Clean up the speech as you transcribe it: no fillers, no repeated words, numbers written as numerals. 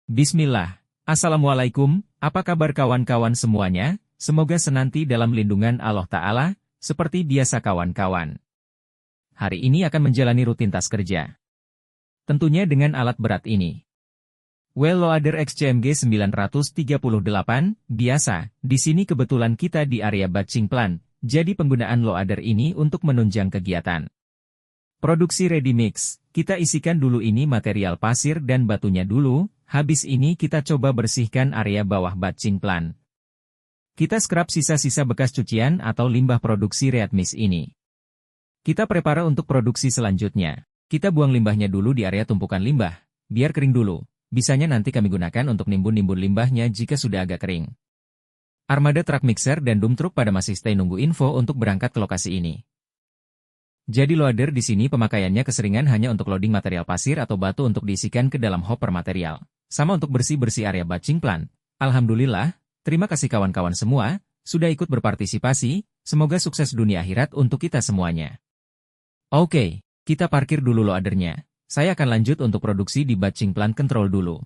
Bismillah. Assalamualaikum, apa kabar kawan-kawan semuanya? Semoga senanti dalam lindungan Allah Ta'ala, seperti biasa kawan-kawan. Hari ini akan menjalani rutinitas kerja. Tentunya dengan alat berat ini. Well Loader XCMG 938, biasa, di sini kebetulan kita di area batching plant, jadi penggunaan loader ini untuk menunjang kegiatan. Produksi ready mix, kita isikan dulu ini material pasir dan batunya dulu. Habis ini kita coba bersihkan area bawah batching plant. Kita scrub sisa-sisa bekas cucian atau limbah produksi readmis ini. Kita prepare untuk produksi selanjutnya. Kita buang limbahnya dulu di area tumpukan limbah, biar kering dulu. Bisanya nanti kami gunakan untuk nimbun-nimbun limbahnya jika sudah agak kering. Armada truk mixer dan dump truck pada masih stay nunggu info untuk berangkat ke lokasi ini. Jadi loader di sini pemakaiannya keseringan hanya untuk loading material pasir atau batu untuk diisikan ke dalam hopper material. Sama untuk bersih-bersih area batching plant. Alhamdulillah, terima kasih kawan-kawan semua, sudah ikut berpartisipasi, semoga sukses dunia akhirat untuk kita semuanya. Oke, kita parkir dulu loadernya. Saya akan lanjut untuk produksi di batching plant control dulu.